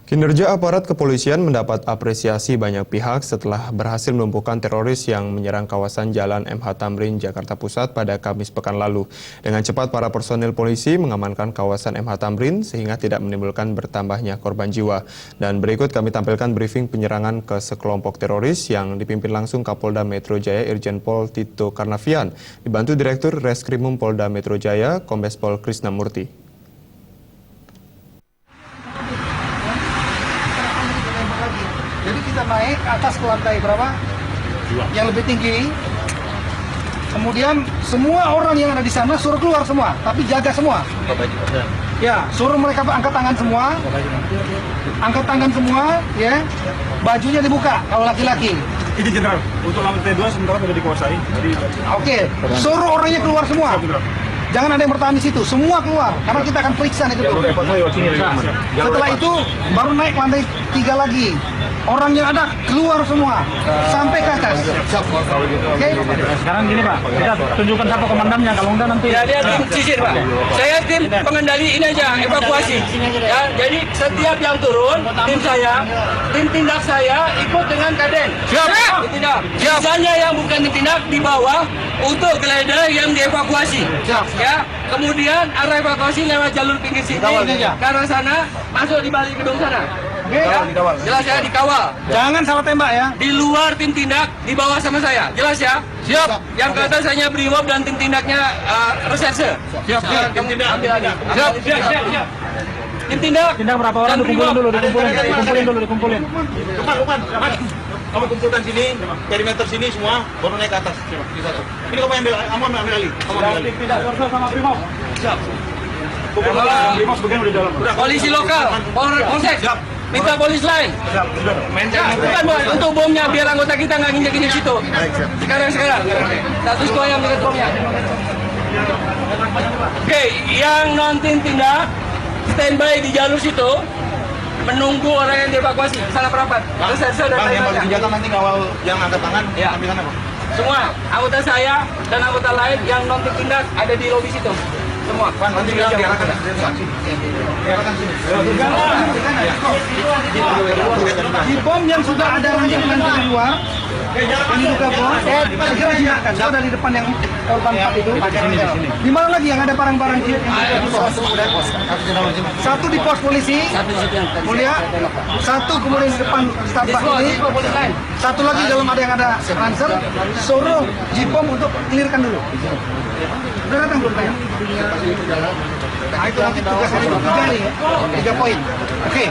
Kinerja aparat kepolisian mendapat apresiasi banyak pihak setelah berhasil melumpuhkan teroris yang menyerang kawasan Jalan MH Tamrin, Jakarta Pusat pada Kamis pekan lalu. Dengan cepat, para personil polisi mengamankan kawasan MH Tamrin sehingga tidak menimbulkan bertambahnya korban jiwa. Dan berikut kami tampilkan briefing penyerangan ke sekelompok teroris yang dipimpin langsung Kapolda Metro Jaya Irjen Pol Tito Karnavian, dibantu Direktur Reskrimum Polda Metro Jaya, Kombes Pol Krisnamurti. Jadi kita naik ke atas ke lantai berapa? Yang lebih tinggi. Kemudian semua orang yang ada di sana suruh keluar semua, tapi jaga semua. Ya, suruh mereka angkat tangan semua. Angkat tangan semua, ya. Bajunya dibuka kalau laki-laki. Ini Jenderal, untuk lantai 2 sementara sudah dikuasai. Oke, suruh orangnya keluar semua. Jangan ada yang bertahan di situ, semua keluar, karena kita akan periksa itu. Setelah itu baru naik lantai 3 lagi. Orang yang ada keluar semua sampai ke atas. Oke. Sekarang gini Pak, kita tunjukkan siapa komandannya, kalau enggak nanti. Ya, dia tim sisir Pak. Saya tim pengendali ini aja, evakuasi. Ya, jadi setiap yang turun, tim saya, tim tindak saya ikut dengan kaden. Siap. Tindak. Biasanya yang bukan tim tindak di bawah untuk geledah yang dievakuasi. Siap. Ya, kemudian arah evakuasi lewat jalur pinggir sini ke arah sana, masuk di balik gedung sana. Oke. Ya, jelas ya, dikawal. Jangan salah tembak ya. Di luar tim tindak, di bawah sama saya. Jelas ya? Siap. Yang ke atas hanya Brimob dan tim tindaknya reserse. Siap. Tim tindak. Siap. Tim tindak. Tindak berapa orang Dan dikumpulin Brimob. dulu, dikumpulin. Lukman. Kamu kumpulkan sini, perimeter sini semua, baru naik ke atas. Ini kamu ambil alih. Kamu ambil alih. Tidak, Korsa sama Brimob. Siap. Brimob bagian di dalam. Polisi lokal, Polsek. Minta polis lain. Siap, sudah. Ya, bukan buat untuk bomnya, biar anggota kita nggak nginjek-nginjek situ. Sekarang. Status quo yang dekat bomnya. Oke, yang non tim tindak standby di jalur situ, menunggu orang yang dievakuasi. Salah perapat. Reserse dan Bang, yang lain-lain. bersenjata nanti kawal yang angkat tangan, Ya. ambilkan apa? Semua anggota saya dan anggota lain yang non tim tindak ada di lobi situ. Semua. Bang, nanti bilang diarahkan sini. Diarahkan sini. Di bom yang sudah ada rancangan di luar, ini juga bom, segera siapkan. Saya udah di depan yang korban 4 itu. Di mana lagi yang ada barang-barang di pos? Satu di pos polisi, mulia. Satu kemudian di depan Starbucks ini. Satu lagi dalam ada yang ada ranser. Suruh Jipom untuk clearkan dulu. Udah datang belum Pak? Nah itu nanti tugas hari 3 nih, 3 poin. Oke.